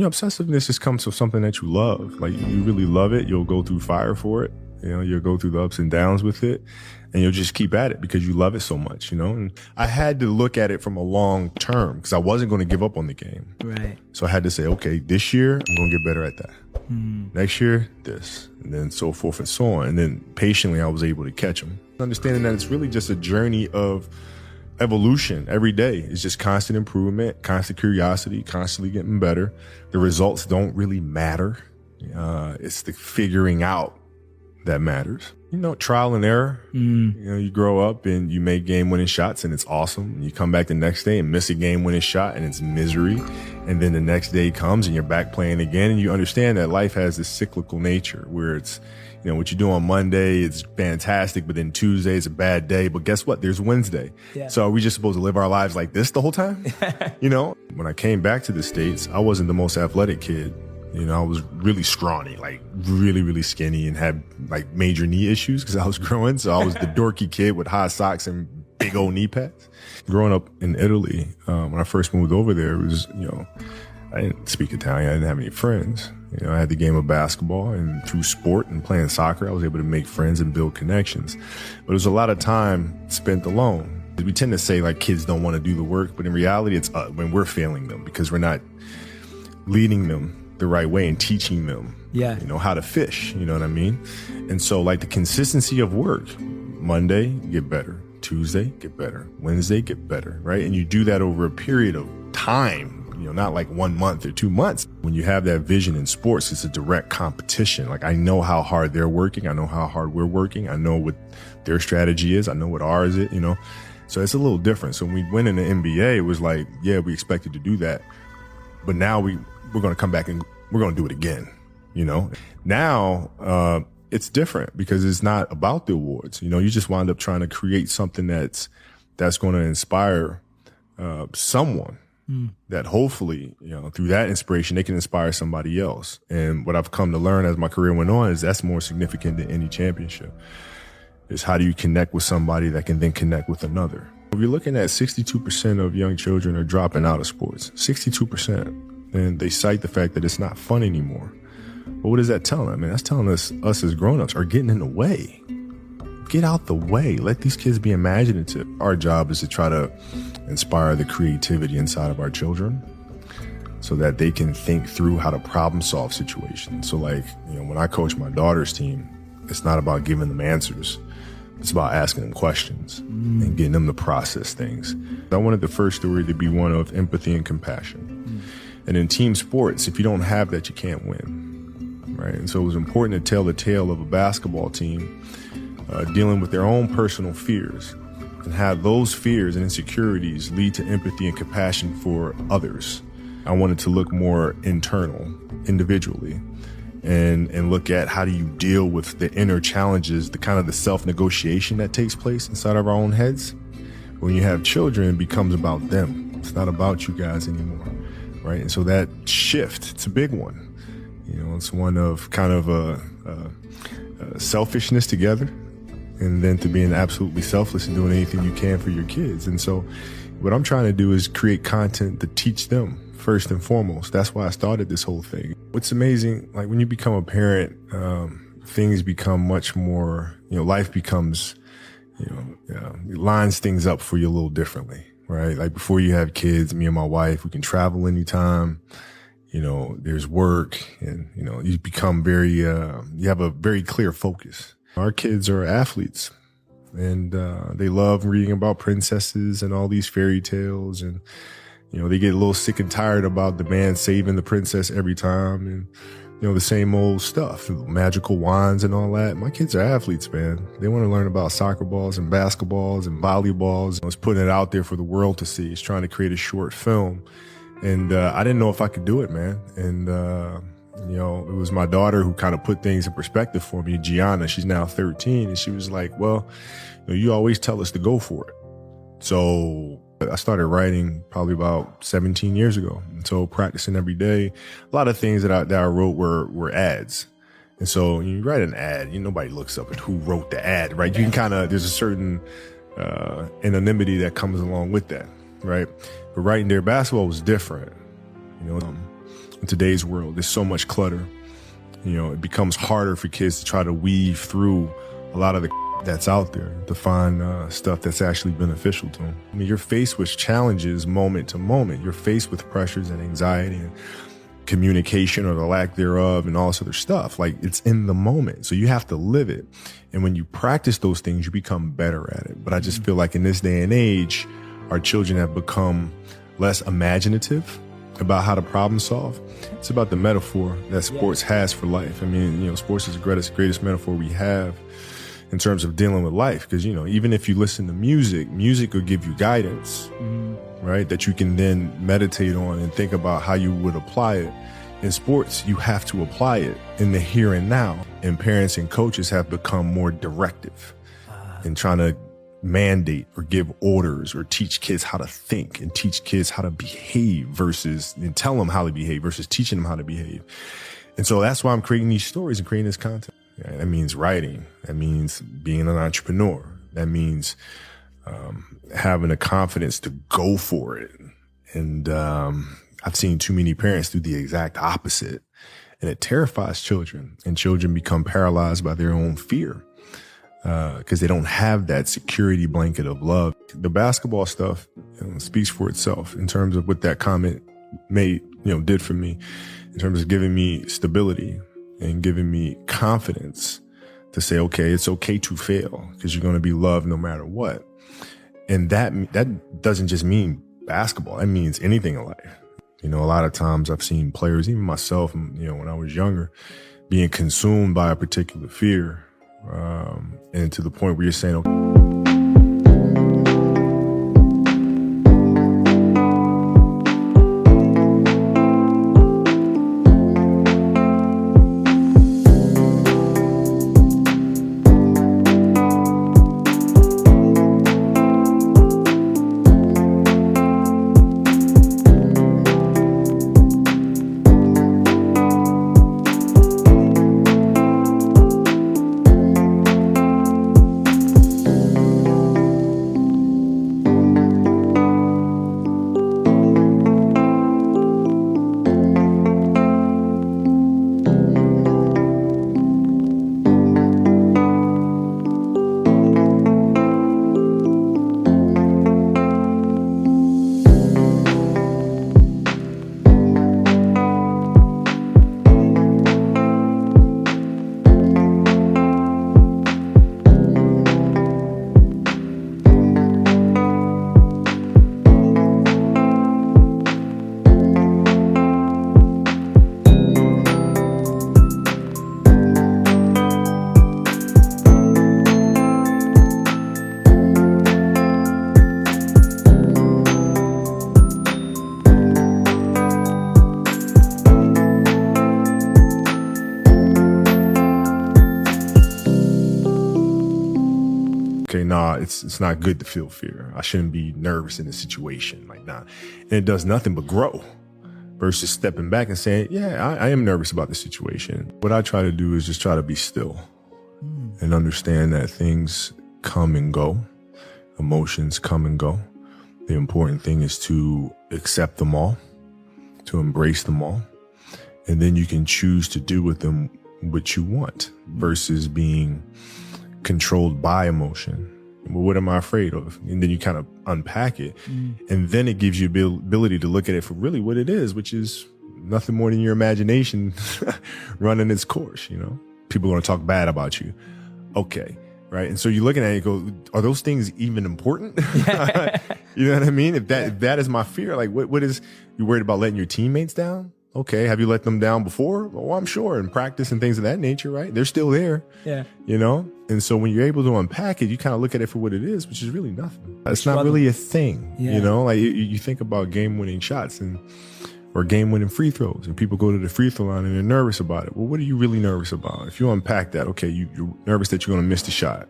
obsessiveness just comes from something that you love. Like, you really love it. You'll go through fire for it. You'll go through the ups and downs with it, and you'll just keep at it because you love it so much, And I had to look at it from a long term because I wasn't going to give up on the game. Right. So I had to say, okay, this year I'm going to get better at that. Next year, this, and then so forth and so on. And then patiently I was able to catch them. Understanding that it's really just a journey of evolution every day. It's just constant improvement, constant curiosity, constantly getting better. The results don't really matter. It's the figuring out that matters. Trial and error. You grow up and you make game-winning shots and it's awesome. And you come back the next day and miss a game-winning shot and it's misery. And then the next day comes and you're back playing again. And you understand that life has this cyclical nature where it's, what you do on Monday is fantastic, but then Tuesday is a bad day. But guess what? There's Wednesday. Yeah. So are we just supposed to live our lives like this the whole time? When I came back to the States, I wasn't the most athletic kid. I was really scrawny, like really, really skinny, and had like major knee issues because I was growing. So I was the dorky kid with high socks and big old knee pads. Growing up in Italy, when I first moved over there, it was, I didn't speak Italian. I didn't have any friends. I had the game of basketball, and through sport and playing soccer, I was able to make friends and build connections. But it was a lot of time spent alone. We tend to say like kids don't want to do the work, but in reality, it's when we're failing them because we're not leading them the right way and teaching them, how to fish, you know what I mean? And so like the consistency of work, Monday, get better. Tuesday, get better. Wednesday, get better, right? And you do that over a period of time, not like 1 month or 2 months. When you have that vision in sports, it's a direct competition. Like I know how hard they're working. I know how hard we're working. I know what their strategy is. I know what ours is, So it's a little different. So when we went in the NBA, it was like, yeah, we expected to do that. But now we're going to come back and we're going to do it again. Now, it's different because it's not about the awards. You just wind up trying to create something that's going to inspire, someone that hopefully, through that inspiration, they can inspire somebody else. And what I've come to learn as my career went on is that's more significant than any championship is how do you connect with somebody that can then connect with another? If you're looking at 62% of young children are dropping out of sports, 62%. And they cite the fact that it's not fun anymore. But what does that tell them? I mean, that's telling us as grown-ups are getting in the way. Get out the way. Let these kids be imaginative. Our job is to try to inspire the creativity inside of our children so that they can think through how to problem solve situations. So like, when I coach my daughter's team, it's not about giving them answers. It's about asking them questions and getting them to process things. I wanted the first story to be one of empathy and compassion. And in team sports, if you don't have that, you can't win, right? And so it was important to tell the tale of a basketball team dealing with their own personal fears and have those fears and insecurities lead to empathy and compassion for others. I wanted to look more internal, individually, and look at how do you deal with the inner challenges, the kind of the self-negotiation that takes place inside of our own heads. When you have children, it becomes about them. It's not about you guys anymore. Right. And so that shift, it's a big one. It's one of kind of a selfishness together and then to being absolutely selfless and doing anything you can for your kids. And so what I'm trying to do is create content to teach them first and foremost. That's why I started this whole thing. What's amazing, like when you become a parent, things become much more, life becomes, it lines things up for you a little differently. Right? Like before you have kids, me and my wife, we can travel anytime, there's work and, you become very, you have a very clear focus. Our kids are athletes and, they love reading about princesses and all these fairy tales. And, they get a little sick and tired about the man saving the princess every time. And, the same old stuff, magical wands and all that. My kids are athletes, man. They want to learn about soccer balls and basketballs and volleyballs. I was putting it out there for the world to see. It's trying to create a short film. And I didn't know if I could do it, man. And, it was my daughter who kind of put things in perspective for me, Gianna. She's now 13. And she was like, well, you always tell us to go for it. So I started writing probably about 17 years ago. And so practicing every day, a lot of things that I wrote were ads. And so you write an ad, nobody looks up at who wrote the ad, right? You can kind of, there's a certain anonymity that comes along with that, right? But writing their basketball was different. in today's world. There's so much clutter. It becomes harder for kids to try to weave through a lot of the that's out there to find stuff that's actually beneficial to them. I mean, you're faced with challenges moment to moment. You're faced with pressures and anxiety and communication or the lack thereof and all this other stuff. Like, it's in the moment. So you have to live it. And when you practice those things, you become better at it. But I just feel like in this day and age, our children have become less imaginative about how to problem solve. It's about the metaphor that sports has for life. I mean, sports is the greatest metaphor we have in terms of dealing with life. Because, even if you listen to music will give you guidance, right? That you can then meditate on and think about how you would apply it. In sports, you have to apply it in the here and now. And parents and coaches have become more directive in trying to mandate or give orders or teach kids how to think and teach kids how to behave and tell them how to behave versus teaching them how to behave. And so that's why I'm creating these stories and creating this content. That means writing. That means being an entrepreneur. That means having the confidence to go for it. And I've seen too many parents do the exact opposite. And it terrifies children. And children become paralyzed by their own fear because they don't have that security blanket of love. The basketball stuff speaks for itself in terms of what that comment did for me, in terms of giving me stability and giving me confidence to say, okay, it's okay to fail because you're going to be loved no matter what. And that doesn't just mean basketball. It means anything in life. A lot of times I've seen players, even myself, when I was younger, being consumed by a particular fear, and to the point where you're saying, okay, it's not good to feel fear. I shouldn't be nervous in a situation like that. And it does nothing but grow versus stepping back and saying, yeah, I am nervous about the situation. What I try to do is just try to be still and understand that things come and go. Emotions come and go. The important thing is to accept them all, to embrace them all. And then you can choose to do with them what you want versus being controlled by emotion. Well, what am I afraid of? And then you kind of unpack it. And then it gives you the ability to look at it for really what it is, which is nothing more than your imagination running its course. People are going to talk bad about you. Okay. Right. And so you're looking at it and go, are those things even important? You know what I mean? If that is my fear, like what is, you worried about letting your teammates down? Okay. Have you let them down before? Well, I'm sure in practice and things of that nature, right? They're still there. Yeah. And so when you're able to unpack it, you kind of look at it for what it is, which is really nothing. It's not really a thing. Like you think about game winning shots or game winning free throws, and people go to the free throw line and they're nervous about it. Well, what are you really nervous about? If you unpack that, okay, you're nervous that you're going to miss the shot.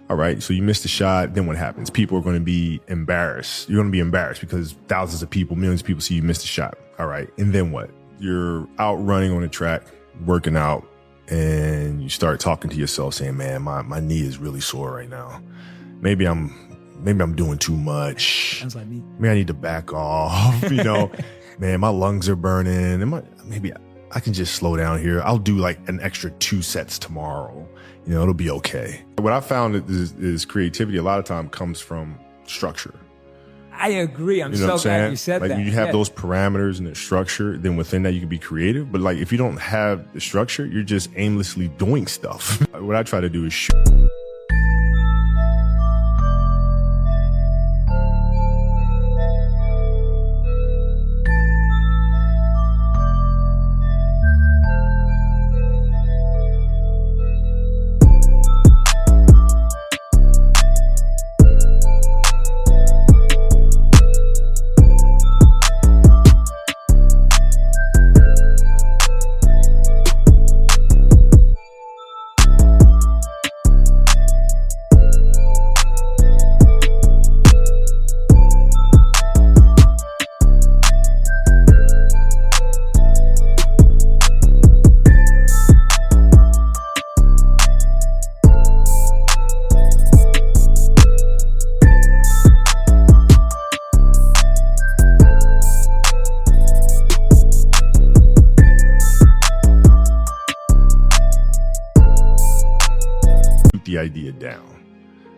All right. So you missed the shot. Then what happens? People are going to be embarrassed. You're going to be embarrassed because thousands of people, millions of people see you miss the shot. All right. And then what? You're out running on the track, working out, and you start talking to yourself saying, man, my knee is really sore right now. Maybe I'm doing too much. Sounds like me. Maybe I need to back off, man, my lungs are burning. Maybe I can just slow down here. I'll do like an extra 2 sets tomorrow. You know, it'll be okay. What I found is creativity a lot of time comes from structure. I agree. I'm so glad you said like that. When you have those parameters and the structure, then within that you can be creative. But like if you don't have the structure, you're just aimlessly doing stuff. What I try to do is shoot. The idea down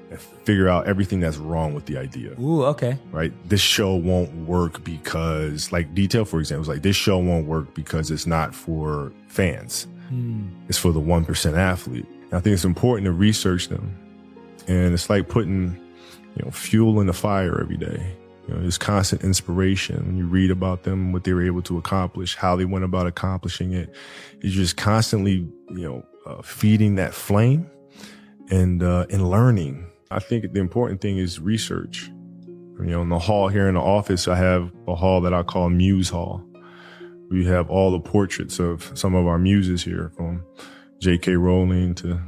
and figure out everything that's wrong with the idea. Ooh, okay. Right? This show won't work because, like Detail, for example, is like, this show won't work because it's not for fans. It's for the 1% athlete. And I think it's important to research them. And it's like putting, fuel in the fire every day. There's constant inspiration when you read about them, what they were able to accomplish, how they went about accomplishing it. You're just constantly, feeding that flame. And learning. I think the important thing is research. In the hall here in the office, I have a hall that I call Muse Hall. We have all the portraits of some of our muses here, from J.K. Rowling to,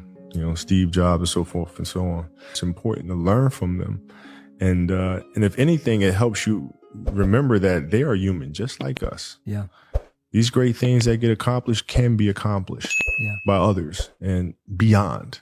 Steve Jobs and so forth and so on. It's important to learn from them. And if anything, it helps you remember that they are human, just like us. Yeah. These great things that get accomplished can be accomplished by others and beyond.